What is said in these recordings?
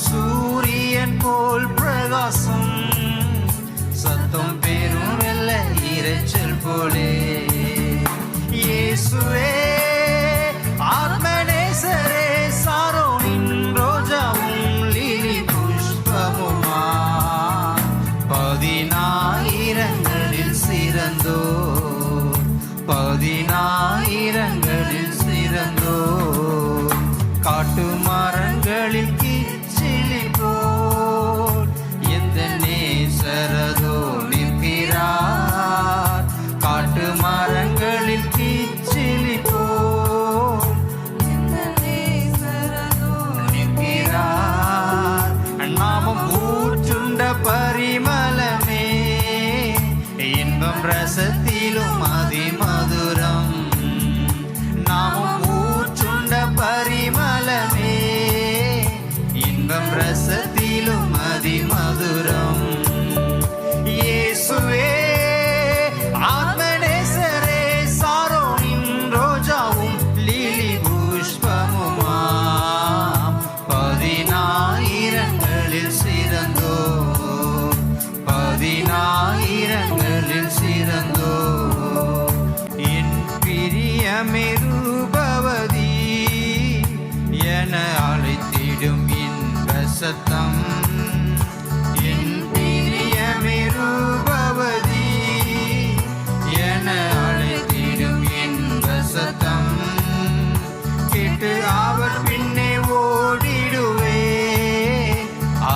சூரியன் போல் பிரகாசம், சத்தம் பெரும் வெள்ள இரைச்சல் போலே. இயேசுவே ஆத்மநேசரே, சாரோனின் ரோஜாவும் லிலி புஷ்பமுமா, 10,000ங்களில் சிறந்தோ, 10,000ங்களில் சிறந்தோ. காட்டு மரங்களில் கிச்சிலி போல் எந்த நேசரதோ நிற்கிறார். காட்டு மரங்களில் கிச்சிலி போல் எந்த நேசரதோ நிற்கிறார். நாமம் ஊற்றுண்ட பரிமளமே, இன்பம் ரசத்திலும் அதிமதுரம். நாமம் ஊற்றுண்ட பரிமளமே, இன்பம் ரசத்திலும் அதிமதுரம். இயேசுவே ஆத்மநேசரே, சாரோனின் ரோஜாவும் லிலி புஷ்பமுமாம், 10,000ங்களில் சிறந்தோ, 10,000ங்களில் சிறந்தோ. என் பிரியமே ரூபவதி என அழைத்திடும் இன்ப சத்தம். என் பிரியமே ரூபவதி என அழைத்திடும் இன்ப சத்தம். கேட்டு அவர் பின்னே ஓடிடுவே,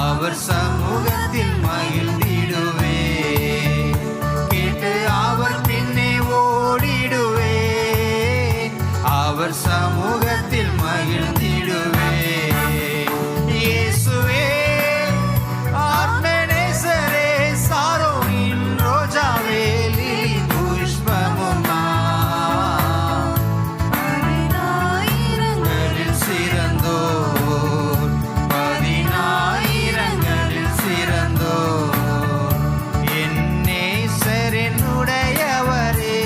அவர் சமூகத்தில் மகிழ்ந்திடுவே. கேட்டு அவர் பின்னே ஓடிடுவே, அவர் சமூகத்தில் மகிழ்ந்திடுவே. இயேசுவே ஆத்மநேசரே, சாரோனின் ரோஜாவே லிலி புஷ்பமுமா, 10,000ங்களில் சிறந்தோர், 10,000ங்களில் சிறந்தோர். என் நேசர் என்னுடையவரே,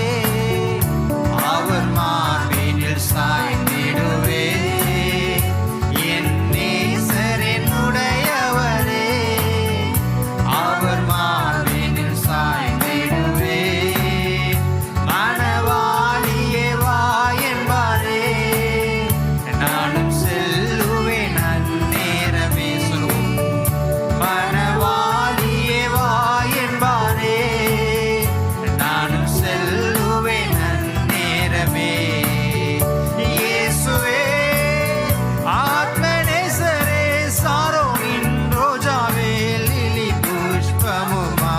அவர் மார்பினில் சாய்ந்திடுவே. என் நேசர் என்னுடையவரே, அவர் மார்பினில் சாய்ந்திடுவே. மணவாளியே வா என்பாரே, நானும் செல்லுவேன் அந்நேரமே. சொல்லுவோம். மணவாளியே வா என்பாரே, நானும் செல்லுவேன் அந்நேரமே. இயேசுவே ஆத்மநேசரே, சாரோனின் ரோஜாவே லிலி புஷ்பமுமா,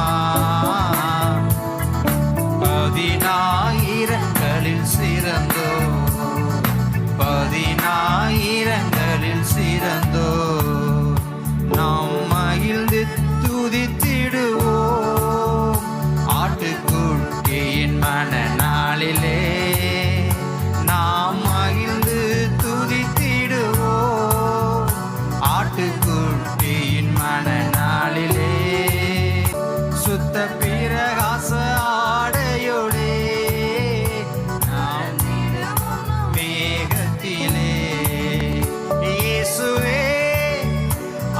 10,000ங்களில் சிறந்தோ, 10,000ங்களில் சிறந்தோ. நாம் மகிழ்ந்து துதித்திடுவோம் ஆட்டுக்குட்டியின் மனநாளிலே. நாம் மகிழ்ந்து துதித்திடுவோம் ஆட்டுக்குட்டியின் மனநாளிலே. சுத்த பிரகாச ஆடையோடே நாம் மேகத்திலே. இயேசுவே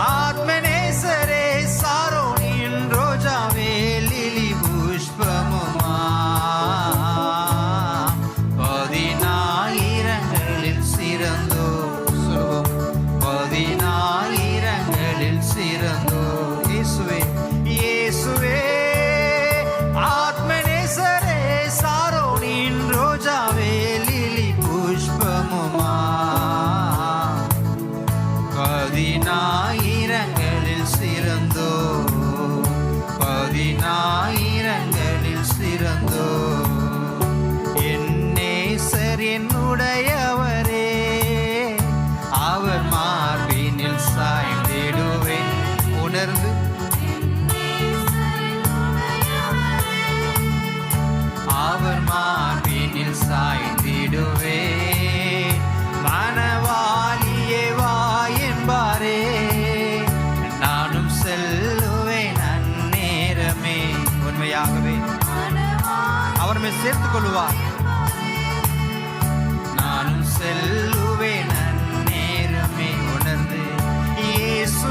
ஆத்மநேசரே, சாரோனின் ரோஜாவே லிலி புஷ்பமுமா, 10,000ங்களில் சிறந்தோ. சொல்வோம். 10,000ங்களில் சிறந்தோ. இயேசுவே இயேசுவே ஆத்மநேசரே, சாரோனின் ரோஜாவே லிலி புஷ்பமுமா, 10,000ங்களில் சிறந்தோ, 10,000ங்களில் சிறந்தோ. என் நேசர் என்னுடையவரே, அவர் மார்பினில் சாய்ந்திடுவேன். உணர்ந்து அவர் மார்பினில் சாய்ந்திடுவே. மணவாளியே வா என்பாரே, நானும் செல்லுவேன் அந்நேரமே. உண்மையாகவே அவர் மேல் சேர்த்துக் கொள்வார். நானும் செல்லுவேன் அந்நேரமே. உணர்ந்து இயேசு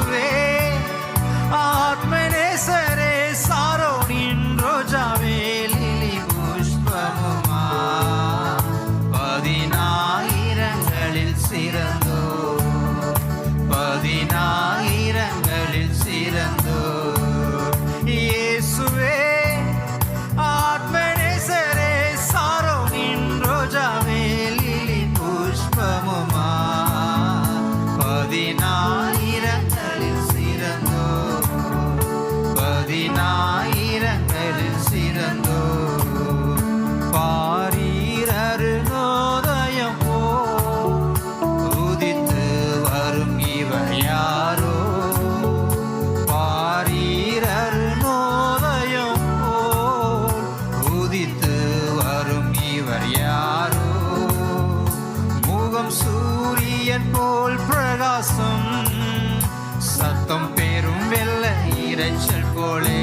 இரைச்சல் போலே,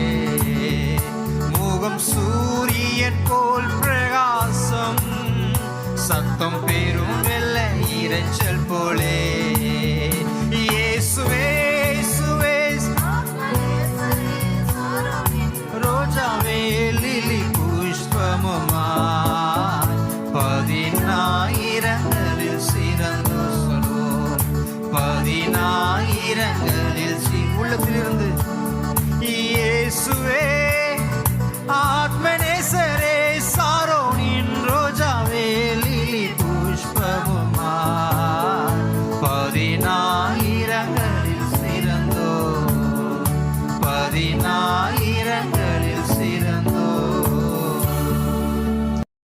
முகம் சூரியன் போல் பிரகாசம், சத்தம் பெரும் வெள்ள இரைச்சல் போலே. இயேசுவே இயேசுவே ரோஜாவே லிலி புஷ்பமுமாய், 10,000ங்களில் சிறந்து சொல்வோம், 10,000ங்களில் உள்ளத்திலிருந்து இயேசுவே ஆத்மநேசரே சாரோனின் ரோஜாவே லிலி புஷ்பமுமாய், 10,000ங்களில் சிறந்தோ, 10,000